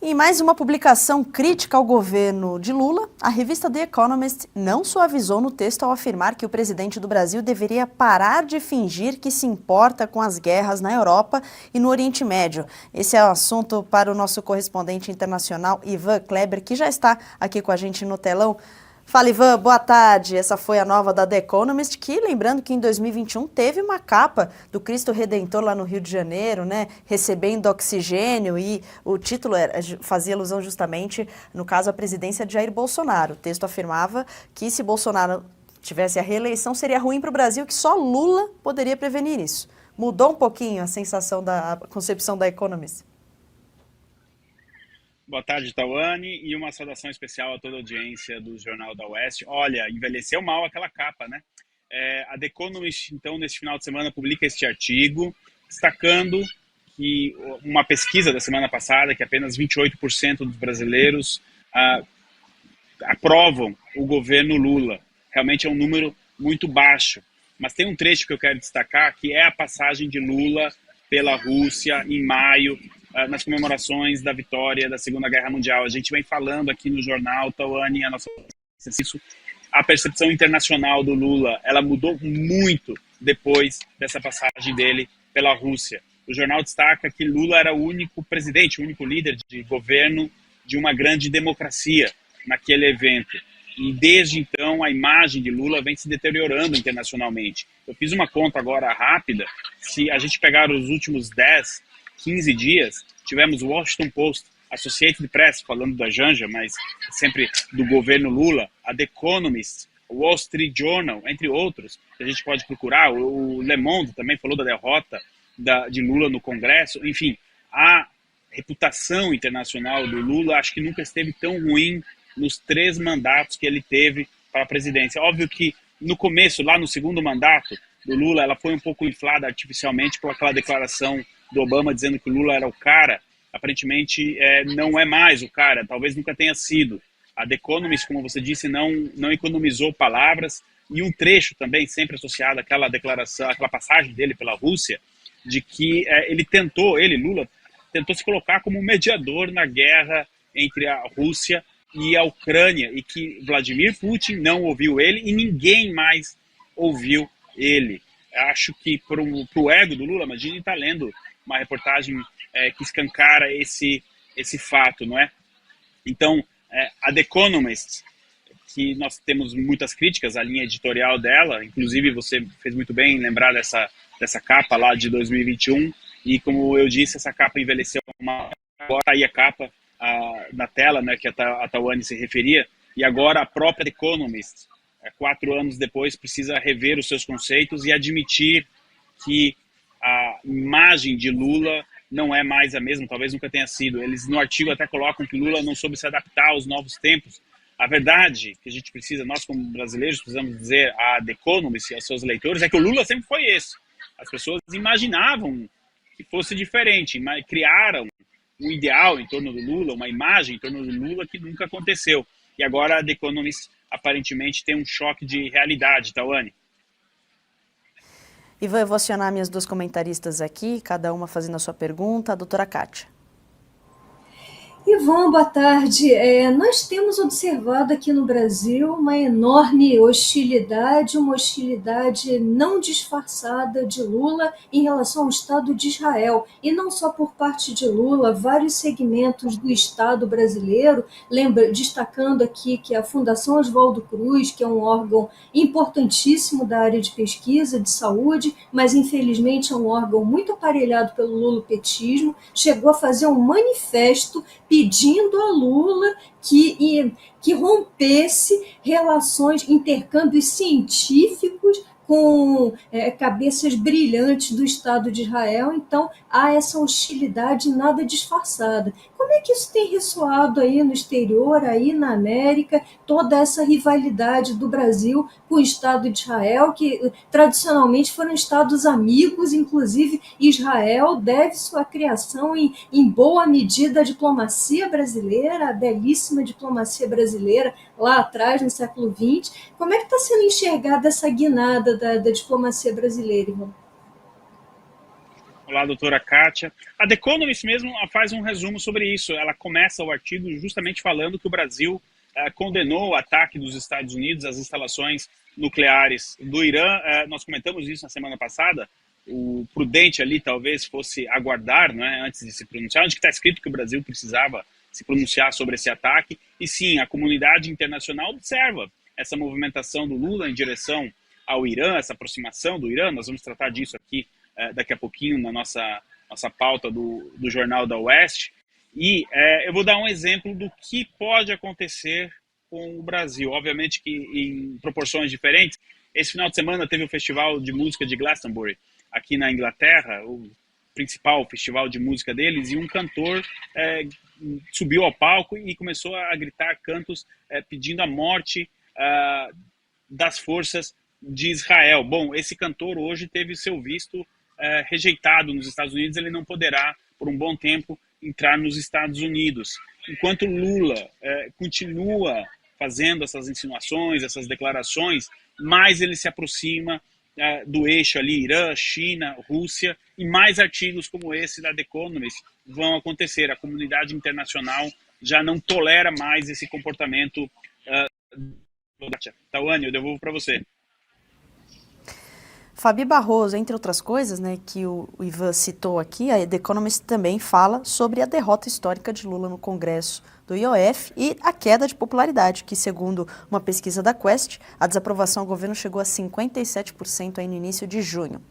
Em mais uma publicação crítica ao governo de Lula, a revista The Economist não suavizou no texto ao afirmar que o presidente do Brasil deveria parar de fingir que se importa com as guerras na Europa e no Oriente Médio. Esse é o assunto para o nosso correspondente internacional, Ivan Kleber, que já está aqui com a gente no telão. Fala, Ivan, boa tarde. Essa foi a nova da The Economist, que, lembrando que em 2021 teve uma capa do Cristo Redentor lá no Rio de Janeiro, né, recebendo oxigênio, e o título fazia alusão justamente, no caso, à presidência de Jair Bolsonaro. O texto afirmava que se Bolsonaro tivesse a reeleição, seria ruim para o Brasil, que só Lula poderia prevenir isso. Mudou um pouquinho a sensação a concepção da Economist? Boa tarde, Tawane, e uma saudação especial a toda a audiência do Jornal da Oeste. Olha, envelheceu mal aquela capa, né? A The Economist, então, neste final de semana, publica este artigo, destacando que uma pesquisa da semana passada, que apenas 28% dos brasileiros aprovam o governo Lula. Realmente é um número muito baixo. Mas tem um trecho que eu quero destacar, que é a passagem de Lula pela Rússia em maio, nas comemorações da vitória da Segunda Guerra Mundial. A gente vem falando aqui no jornal, Tawane, a percepção internacional do Lula, ela mudou muito depois dessa passagem dele pela Rússia. O jornal destaca que Lula era o único presidente, o único líder de governo de uma grande democracia naquele evento. E desde então a imagem de Lula vem se deteriorando internacionalmente. Eu fiz uma conta agora rápida, se a gente pegar os últimos 10, 15 dias, tivemos o Washington Post, Associated Press, falando da Janja, mas sempre do governo Lula, a The Economist, o Wall Street Journal, entre outros, que a gente pode procurar, o Le Monde também falou da derrota de Lula no Congresso. Enfim, a reputação internacional do Lula acho que nunca esteve tão ruim nos 3 mandatos que ele teve para a presidência. Óbvio que no começo, lá no segundo mandato do Lula, ela foi um pouco inflada artificialmente por aquela declaração do Obama dizendo que o Lula era o cara. Aparentemente não é mais o cara, talvez nunca tenha sido. A The Economist, como você disse, não economizou palavras, e um trecho também sempre associado àquela declaração, àquela passagem dele pela Rússia, de que Lula, tentou se colocar como mediador na guerra entre a Rússia e a Ucrânia, e que Vladimir Putin não ouviu ele e ninguém mais ouviu ele. Acho que para o ego do Lula, imagine estar lendo uma reportagem que escancara esse fato, não é? Então, a The Economist, que nós temos muitas críticas à linha editorial dela, inclusive você fez muito bem em lembrar dessa capa lá de 2021, e como eu disse, essa capa envelheceu agora aí a capa na tela, né, que a Tawane se referia, e agora a própria The Economist, 4 anos depois, precisa rever os seus conceitos e admitir que a imagem de Lula não é mais a mesma, talvez nunca tenha sido. Eles no artigo até colocam que Lula não soube se adaptar aos novos tempos. A verdade que a gente precisa, nós como brasileiros, precisamos dizer a The Economist e aos seus leitores, é que o Lula sempre foi esse. As pessoas imaginavam que fosse diferente, mas criaram um ideal em torno do Lula, uma imagem em torno do Lula que nunca aconteceu. E agora a The Economist aparentemente tem um choque de realidade, Tawane. Ivan, eu vou acionar minhas 2 comentaristas aqui, cada uma fazendo a sua pergunta. A doutora Kátia. Ivan, boa tarde. Nós temos observado aqui no Brasil uma enorme hostilidade, uma hostilidade não disfarçada de Lula em relação ao Estado de Israel. E não só por parte de Lula, vários segmentos do Estado brasileiro, destacando aqui que a Fundação Oswaldo Cruz, que é um órgão importantíssimo da área de pesquisa, de saúde, mas infelizmente é um órgão muito aparelhado pelo lulopetismo, chegou a fazer um manifesto pedindo a Lula que rompesse relações, intercâmbios científicos com cabeças brilhantes do Estado de Israel. Então, há essa hostilidade nada disfarçada. Como é que isso tem ressoado aí no exterior, aí na América, toda essa rivalidade do Brasil com o Estado de Israel, que tradicionalmente foram Estados amigos, inclusive Israel deve sua criação em boa medida à diplomacia brasileira, a belíssima diplomacia brasileira lá atrás, no século XX. Como é que está sendo enxergada essa guinada da diplomacia brasileira, Ivan? Olá, doutora Kátia. A The Economist mesmo faz um resumo sobre isso. Ela começa o artigo justamente falando que o Brasil condenou o ataque dos Estados Unidos às instalações nucleares do Irã. Nós comentamos isso na semana passada. O prudente ali talvez fosse aguardar, né, antes de se pronunciar, onde está escrito que o Brasil precisava se pronunciar sobre esse ataque. E sim, a comunidade internacional observa essa movimentação do Lula em direção ao Irã, essa aproximação do Irã. Nós vamos tratar disso aqui daqui a pouquinho na nossa pauta do Jornal da Oeste. E eu vou dar um exemplo do que pode acontecer com o Brasil. Obviamente que em proporções diferentes. Esse final de semana teve o Festival de Música de Glastonbury, aqui na Inglaterra, o principal festival de música deles, e um cantor subiu ao palco e começou a gritar cantos pedindo a morte das forças de Israel. Bom, esse cantor hoje teve seu visto rejeitado nos Estados Unidos, ele não poderá, por um bom tempo, entrar nos Estados Unidos. Enquanto Lula continua fazendo essas insinuações, essas declarações, mais ele se aproxima do eixo ali, Irã, China, Rússia, e mais artigos como esse da The Economist vão acontecer. A comunidade internacional já não tolera mais esse comportamento. Tawane, eu devolvo para você. Fabi Barroso, entre outras coisas, né, que o Ivan citou aqui, a The Economist também fala sobre a derrota histórica de Lula no Congresso do IOF e a queda de popularidade, que segundo uma pesquisa da Quest, a desaprovação ao governo chegou a 57% aí no início de junho.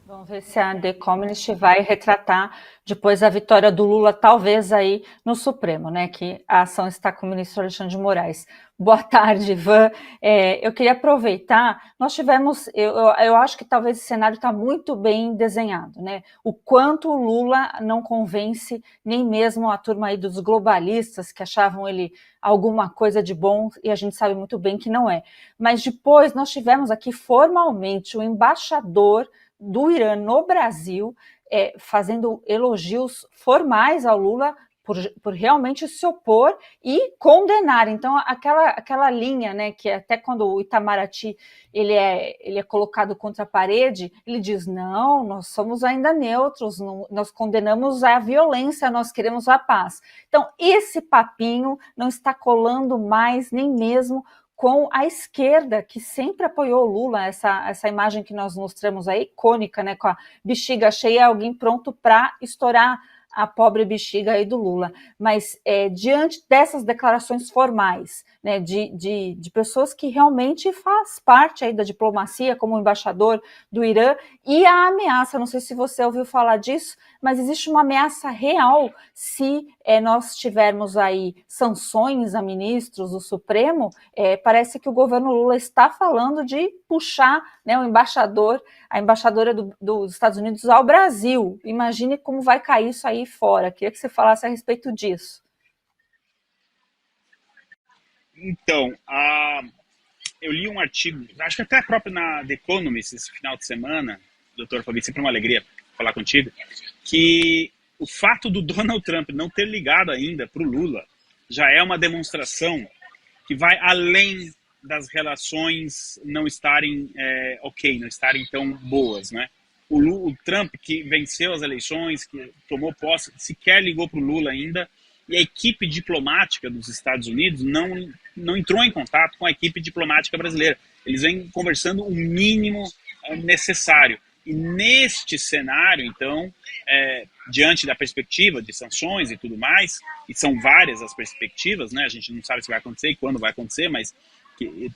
Vamos ver se a The Economist vai retratar depois a vitória do Lula, talvez aí no Supremo, né? Que a ação está com o ministro Alexandre de Moraes. Boa tarde, Ivan. Eu queria aproveitar, nós tivemos, eu acho que talvez esse cenário está muito bem desenhado, né? O quanto o Lula não convence nem mesmo a turma aí dos globalistas que achavam ele alguma coisa de bom, e a gente sabe muito bem que não é. Mas depois nós tivemos aqui formalmente o embaixador do Irã no Brasil, fazendo elogios formais ao Lula por realmente se opor e condenar. Então, aquela linha, né, que até quando o Itamaraty ele é colocado contra a parede, ele diz, não, nós somos ainda neutros, não, nós condenamos a violência, nós queremos a paz. Então, esse papinho não está colando mais nem mesmo com a esquerda, que sempre apoiou o Lula, essa imagem que nós mostramos aí, icônica, né, com a bexiga cheia, alguém pronto para estourar a pobre bexiga aí do Lula. Mas diante dessas declarações formais, né, de pessoas que realmente faz parte aí da diplomacia, como o embaixador do Irã, e a ameaça, não sei se você ouviu falar disso, mas existe uma ameaça real se nós tivermos aí sanções a ministros do Supremo. Parece que o governo Lula está falando de puxar, né, a embaixadora dos Estados Unidos ao Brasil. Imagine como vai cair isso aí fora. Queria que você falasse a respeito disso. Então, eu li um artigo, acho que até próprio na The Economist esse final de semana, doutor Fabi, sempre uma alegria falar contigo, que o fato do Donald Trump não ter ligado ainda para o Lula já é uma demonstração que vai além das relações não estarem não estarem tão boas, né? O Trump, que venceu as eleições, que tomou posse, sequer ligou para o Lula ainda, e a equipe diplomática dos Estados Unidos não entrou em contato com a equipe diplomática brasileira. Eles vêm conversando o mínimo necessário. E neste cenário, então, diante da perspectiva de sanções e tudo mais, e são várias as perspectivas, né? A gente não sabe se vai acontecer e quando vai acontecer, mas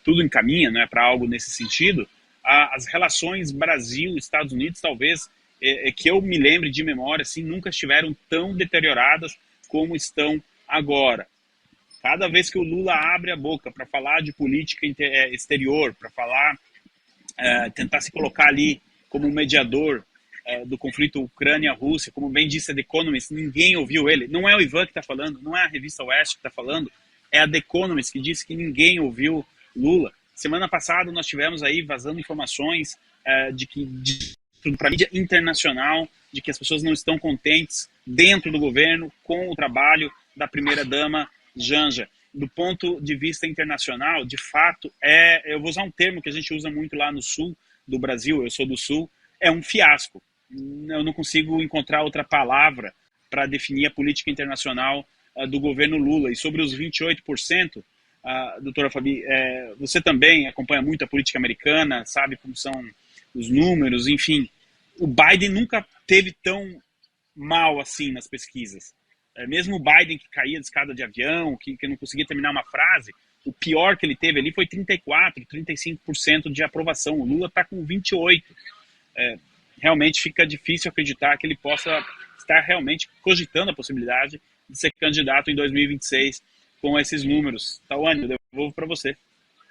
tudo encaminha, né, para algo nesse sentido. As relações Brasil-Estados Unidos, talvez, que eu me lembre de memória, assim, nunca estiveram tão deterioradas como estão agora. Cada vez que o Lula abre a boca para falar de política exterior, para falar, tentar se colocar ali como um mediador do conflito Ucrânia-Rússia, como bem disse a The Economist, ninguém ouviu ele. Não é o Ivan que está falando, não é a revista Oeste que está falando, é a The Economist que disse que ninguém ouviu Lula. Semana passada nós tivemos aí vazando informações para a mídia internacional de que as pessoas não estão contentes dentro do governo com o trabalho da primeira-dama Janja. Do ponto de vista internacional, de fato, eu vou usar um termo que a gente usa muito lá no sul do Brasil, eu sou do sul, é um fiasco. eu não consigo encontrar outra palavra para definir a política internacional do governo Lula. E sobre os 28%, doutora Fabi, você também acompanha muito a política americana, sabe como são os números, enfim. O Biden nunca teve tão mal assim nas pesquisas. Mesmo o Biden, que caía de escada de avião, que não conseguia terminar uma frase, o pior que ele teve ali foi 34%, 35% de aprovação. O Lula está com 28%. Realmente fica difícil acreditar que ele possa estar realmente cogitando a possibilidade de ser candidato em 2026 com esses números. Tawane, eu devolvo para você.